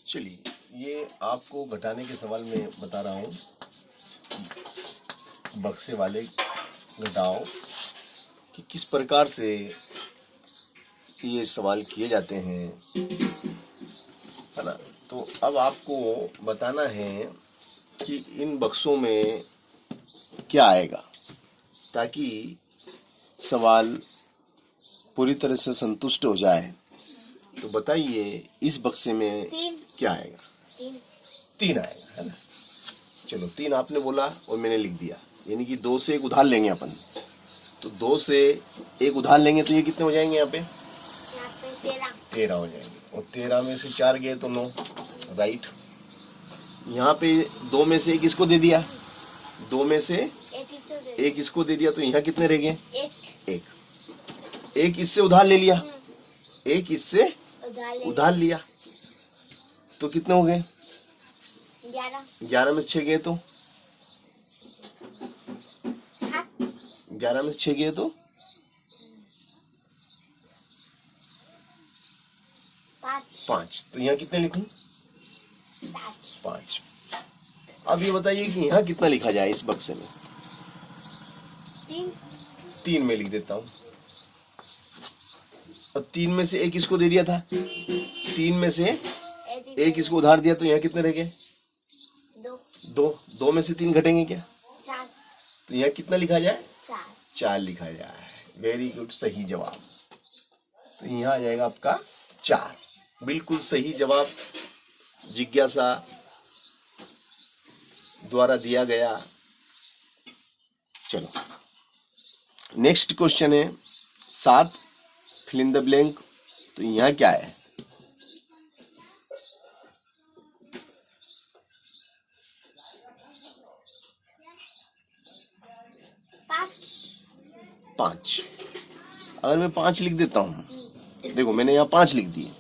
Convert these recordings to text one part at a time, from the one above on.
चलिए, ये आपको घटाने के सवाल में बता रहा हूँ। बक्से वाले घटाओ कि किस प्रकार से ये सवाल किए जाते हैं, है ना। तो अब आपको बताना है कि इन बक्सों में क्या आएगा, ताकि सवाल पूरी तरह से संतुष्ट हो जाए। तो बताइए, इस बक्से में क्या आएगा? तीन आएगा, है ना। चलो, 3 आपने बोला और मैंने लिख दिया, यानी कि 2 से 1 उधार लेंगे अपन। तो 2 से 1 उधार लेंगे तो ये कितने हो जाएंगे? यहाँ पे 13 हो जाएंगे। और 13 में से 4 गए तो 9, राइट। यहाँ पे 2 में से 1 इसको दे दिया, 2 में से 1 इसको दे दिया, तो यहाँ कितने रह गए? 1 इससे उधार ले लिया, 1 इससे उधार लिया, तो कितने हो गए? 11 में से 6 गए तो 11 में से 6 गए तो 5। तो यहाँ कितने लिखूं? 5। अब ये बताइए कि यहाँ कितना लिखा जाए इस बक्से में? 3 में लिख देता हूँ। अब 3 में से 1 इसको दे दिया था, 3 में से 1 इसको उधार दिया, तो यहाँ कितने रह गए? 2 में से 3 घटेंगे क्या? 4। तो यहाँ कितना लिखा जाए? 4 लिखा जाए। वेरी गुड, सही जवाब। तो यहाँ आ जाएगा आपका 4। बिल्कुल सही जवाब जिज्ञासा द्वारा दिया गया। चलो, नेक्स्ट क्वेश्चन है 7, फिल इन द ब्लैंक। तो यहाँ क्या है? 5। अगर मैं 5 लिख देता हूँ, देखो मैंने यहाँ 5 लिख दिए,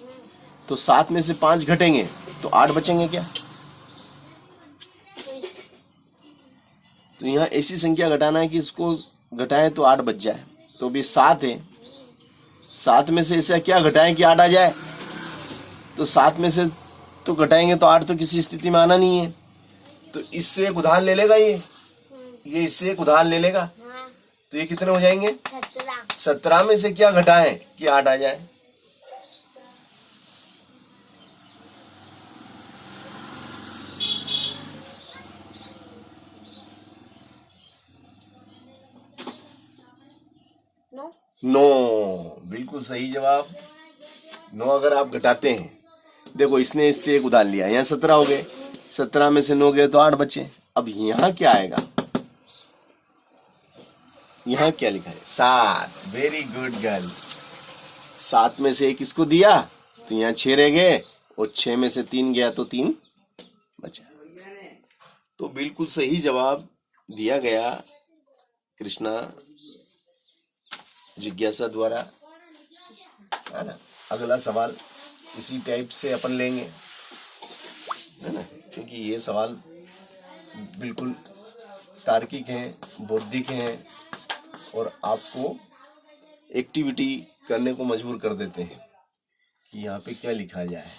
तो 7 में से 5 घटेंगे तो 8 बचेंगे क्या? तो यहाँ ऐसी संख्या घटाना है कि इसको घटाएं तो 8 बच जाए। तो भी 7 है, 7 में से ऐसा क्या घटाएं कि 8 आ जाए? तो 7 में से तो घटाएंगे तो 8 तो किसी स्थिति में आना नहीं है। तो इससे एक उधार ले लेगा, ये इससे एक उधार ले लेगा, तो ये कितने हो जाएंगे? 17 में से क्या घटाएं कि 8 आ जाए? नो, बिल्कुल सही जवाब। 9 अगर आप घटाते हैं, देखो इसने इससे 1 उधार लिया, यहाँ 17 हो गए, 17 में से 9 गए तो 8 बचे। अब यहाँ क्या आएगा? यहाँ क्या लिखा है? 7। Very good girl. 7 में से 1 इसको दिया तो यहाँ 6 रह गए, और 6 में से 3 गया तो 3 बचा। तो बिल्कुल सही जवाब दिया गया कृष्णा जिज्ञासा द्वारा, है ना। अगला सवाल इसी टाइप से अपन लेंगे, है ना, क्योंकि ये सवाल बिल्कुल तार्किक हैं, बौद्धिक हैं, और आपको एक्टिविटी करने को मजबूर कर देते हैं कि यहाँ पे क्या लिखा जाए।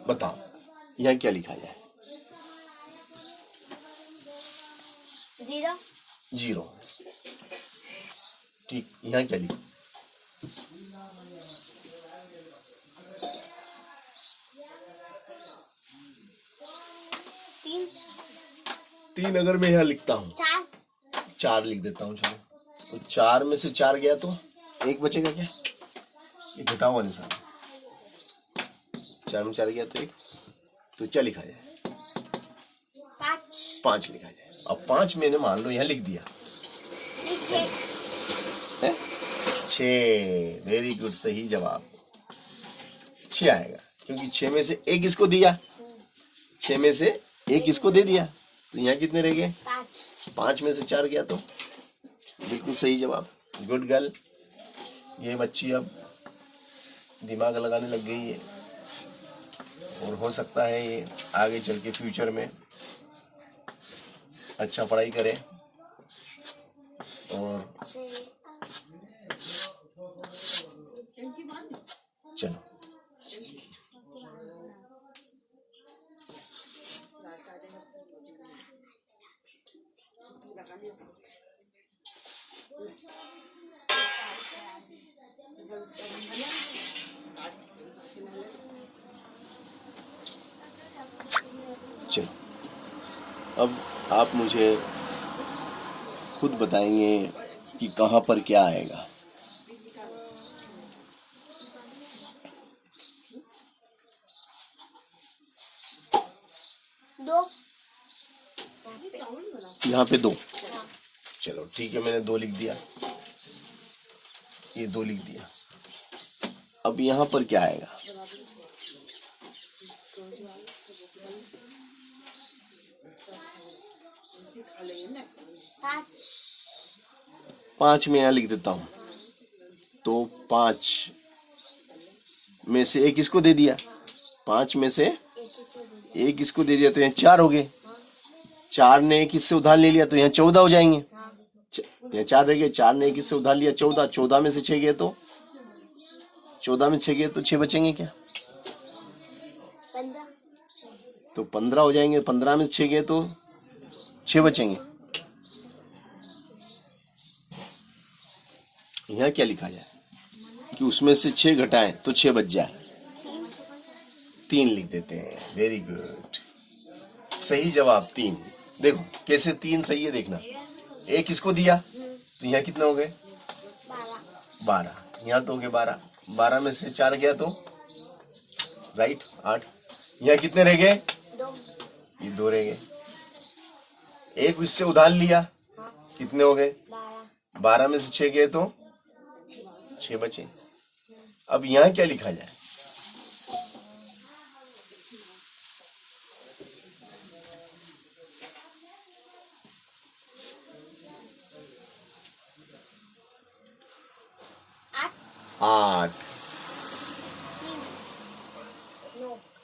बताओ यहाँ क्या लिखा जाए? 0। ठीक, यहाँ क्या लिखा? 3 अगर मैं यहाँ लिखता हूँ, 4 लिख देता हूँ। चलो, तो 4 में से 4 गया तो 1 बचेगा क्या? ये घटाओ वाले साहब, 4 में 4 गया तो 1, तो क्या लिखा जाए? 5 लिखा जाए। अब 5 मैंने मान लो यहाँ लिख दिया, 6। वेरी गुड, सही जवाब 6 आएगा, क्योंकि 6 में से 1 इसको दिया, 6 में से 1 इसको दे दिया, तो यहाँ कितने रह गए? 5 में से 4 गया तो बिल्कुल सही जवाब। Good girl. ये बच्ची अब दिमाग लगाने लग गई है और हो सकता है ये आगे चल के फ्यूचर में अच्छा पढ़ाई करे। और चलो चलो अब आप मुझे खुद बताएंगे कि कहाँ पर क्या आएगा। दो। यहाँ पे 2। चलो ठीक है, मैंने 2 लिख दिया, ये 2 लिख दिया। अब यहाँ पर क्या आएगा? 5 में यहाँ लिख देता हूँ। तो 5 में से 1 इसको दे दिया, 5 में से 1 इसको दे दिया तो यहाँ 4 हो गए। 4 ने 1 इससे उधार ले लिया तो यहाँ 14 हो जाएंगे। यहाँ 4 रह गए, 4 ने 1 इससे उधार लिया 14, 14 में से 6 गए तो 14 में 6 गए तो 6 बचेंगे क्या? 15। तो 15 हो जाएंगे। 15 में से 6 गए तो 6 बचेंगे। यहाँ क्या लिखा जाए कि उसमें से 6 घटाएं तो 6 बच जाए? 3 लिख देते हैं। वेरी गुड, सही जवाब 3। देखो कैसे 3 सही है, देखना। 1 इसको दिया तो यहाँ कितने हो गए? 12। यहाँ तो हो गए 12। 12 में से 4 गया तो राइट 8। यहाँ कितने रह गए? 2। ये 2 रह गए। 1 इससे उधार लिया, कितने हो गए? 12 में से 6 गए तो 6 बचे। अब यहाँ क्या लिखा जाए? आठ।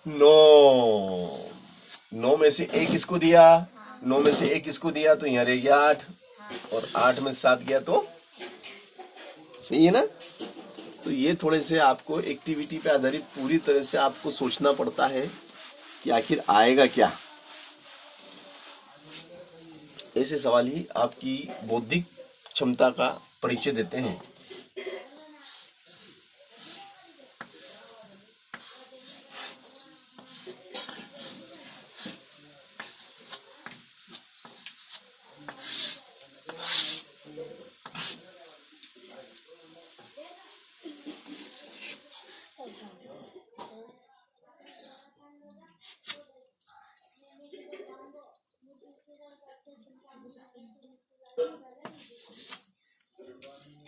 9 में से 1 इसको दिया, 9 में से 1 इसको दिया तो यहाँ रह गया 8, और 8 में से 7 गया तो सही है ना। तो ये थोड़े से आपको एक्टिविटी पे आधारित पूरी तरह से आपको सोचना पड़ता है कि आखिर आएगा क्या। ऐसे सवाल ही आपकी बौद्धिक क्षमता का परिचय देते हैं।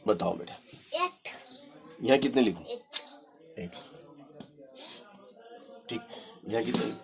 बताओ बेटा, 8। यहाँ कितने लिखूं? 1। ठीक, यहाँ कितने लिखूं?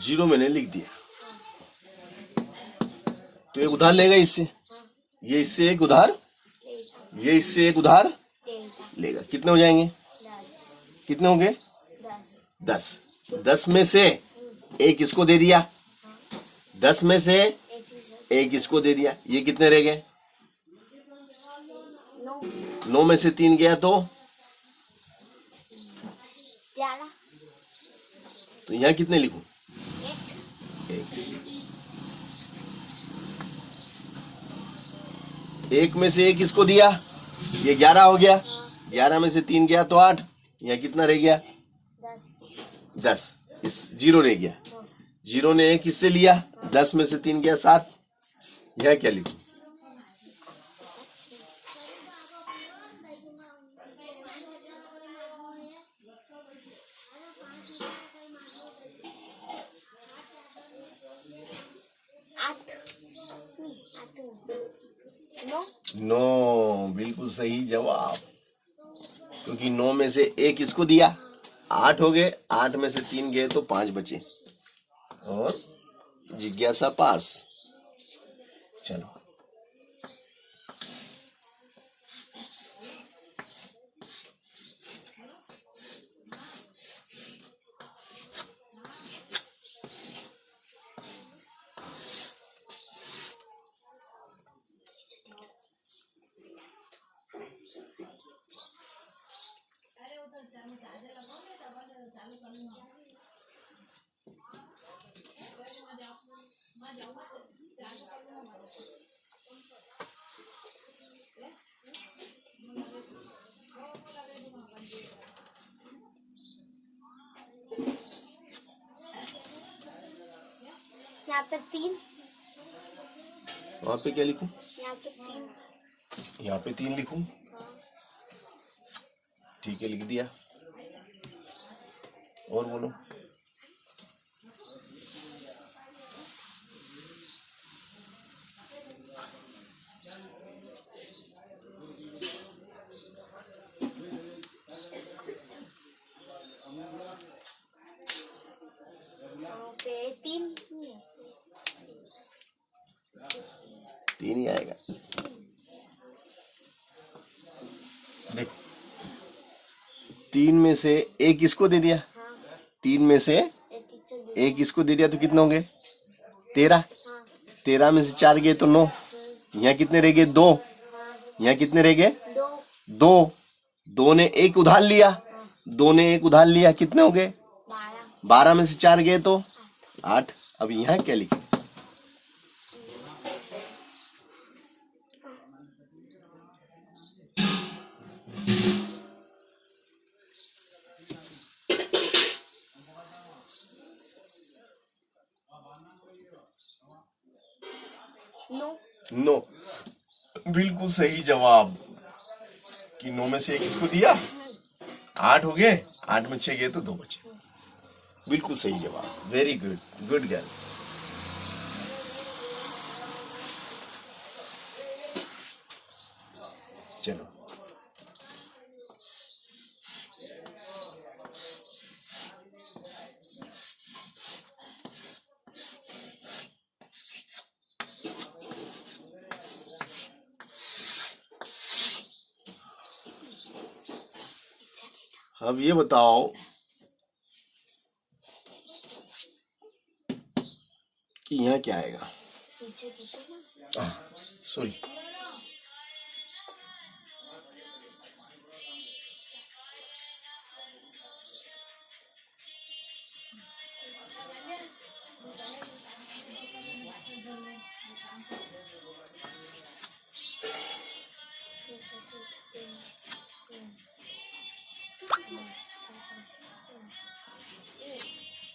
0 मैंने लिख दिया। तो एक उधार लेगा इससे, ये इससे एक उधार, ये इससे एक उधार लेगा। कितने हो जाएंगे? कितने होंगे? 10। 10 में से 1 इसको दे दिया, 10 में से 1 इसको दे दिया, ये कितने रह गए? 9 में से 3 गया तो 11। तो यहाँ कितने लिखूं? 1 में से 1 इसको दिया, ये 11 हो गया। 11 में से 3 गया तो 8, यहाँ कितना रह गया? 10। इस जीरो रह गया, जीरो ने एक किससे लिया, 10 में से 3 गया 7। यह क्या लिखूं? आठ। नो। नो, बिल्कुल सही जवाब। क्योंकि 9 में से एक इसको दिया, 8 हो गए, 8 में से 3 गए तो 5 बचे और जिज्ञासा पास। चलो यहाँ पे 3, वहां पे क्या लिखूं? यहाँ पे 3। यहाँ पे 3 लिखूं? ठीक है, लिख दिया। और बोलो। यहाँ पे 3। 3 ही आएगा। देख, 3 में से एक इसको दे दिया, हाँ, 3 में से एक इसको दे दिया तो कितने होंगे? 13। हाँ, 13 में से 4 गए तो 9। यहाँ कितने रह गए? 2। हाँ, यहाँ कितने रह गए? 2। 2। 2 ने एक उधार लिया, 2 ने एक उधार लिया, कितने हो गए? 12। 12 में से 4 गए तो 8। अब यहाँ क्या लिखे? नो। नो, बिल्कुल सही जवाब। कि 9 में से एक इसको दिया, 8 हो गए, 8 में 6 गए तो 2 बचे। बिल्कुल सही जवाब। Very good, good girl. चलो अब ये बताओ कि यहाँ क्या आएगा? पीछे देखो ना। सॉरी,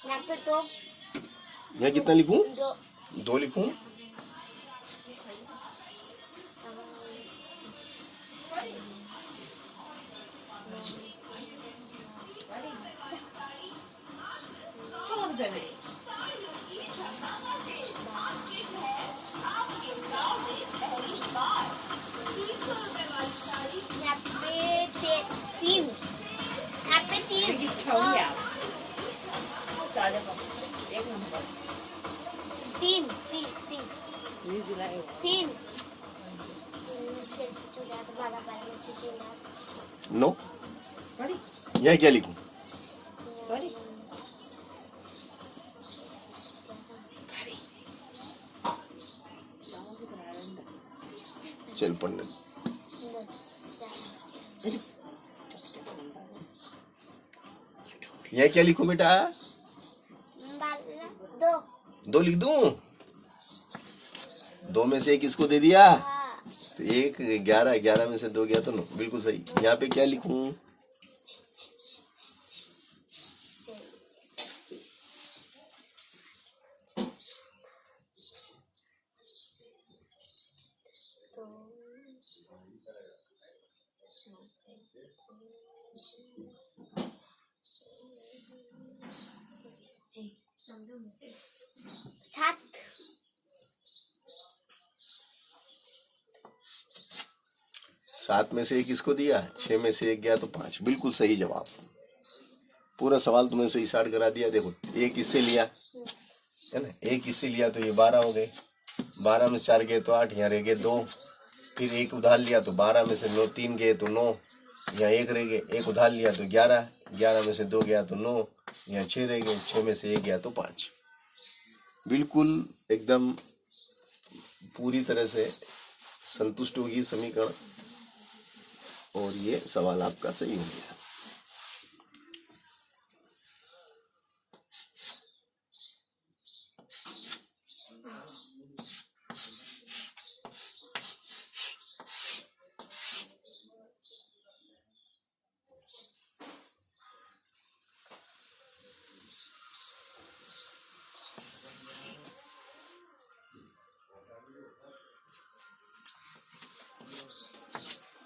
यहाँ पे 2। यहाँ कितना लिखूं? 2। 2 लिखूं? यहाँ पे 3। यहाँ पे 3। 3। 3। 3। नो। यहाँ क्या लिखूं? चल पढ़ने। यहाँ क्या लिखूं बेटा? 2। 2 लिख दूं? 2 में से एक इसको दे दिया तो 1 11, 11 में से 2 गया तो 9। बिल्कुल सही। यहाँ पे क्या लिखूं? 7 में से 1 किसको दिया, 6 में से 1 गया तो 5। बिल्कुल सही जवाब। पूरा सवाल तुमने सही स्टार्ट करा दिया। देखो 1 इससे लिया है ना, 1 इससे लिया तो ये 12 हो गए, 12 में से 4 गए तो 8, यहाँ रह गए 2। फिर 1 उधार लिया तो 12 में से 9 3 गए तो 9, यहाँ 1 रह गए। 1 उधार लिया तो 11, 11 में से 2 गया तो 9, यहाँ 6 रह गए। 6 में से 1 गया तो 5। बिल्कुल एकदम पूरी तरह से संतुष्ट होगी समीकरण, और ये सवाल आपका सही हो गया।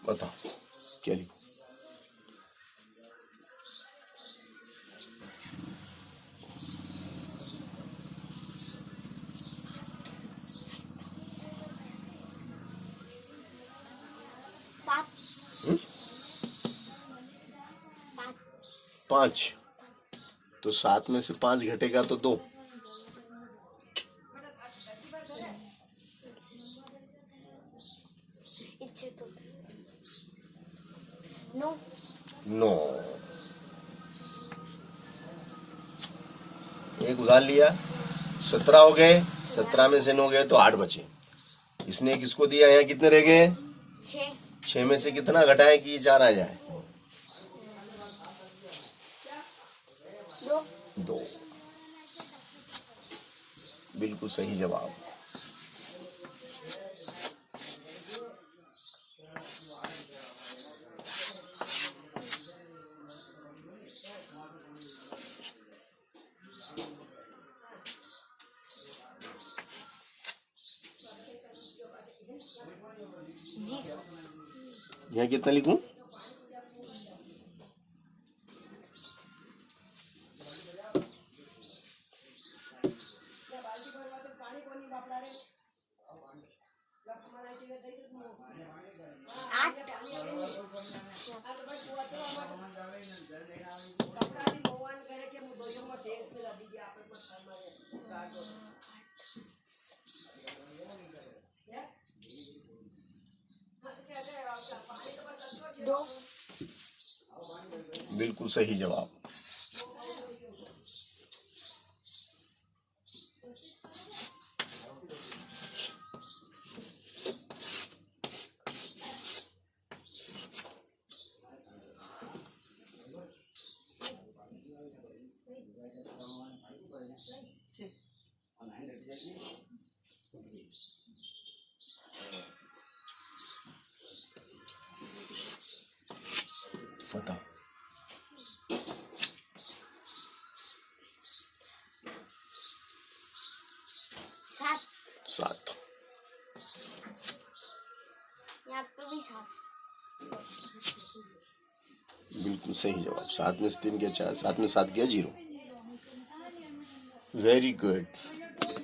बताओ क्या लिखूं? पाँच। 5। तो 7 में से 5 घटेगा तो 2। इच्छे तो 9। 9। 1 उधार लिया, 17 हो गए। 17 में से 9 गए तो 8 बचे। इसने किसको दिया, यहाँ कितने रह गए, 6। 6 में से कितना घटाए कि ये 4 आ जाए, 2। 2। बिल्कुल सही जवाब। जीरो। यहाँ कितना लिखूं, 2। बिल्कुल सही जवाब। बताओ 7। यहाँ पे भी 7। बिल्कुल सही जवाब। 7 में से 3 गया 4, 7 में 7 गया 0। Very good.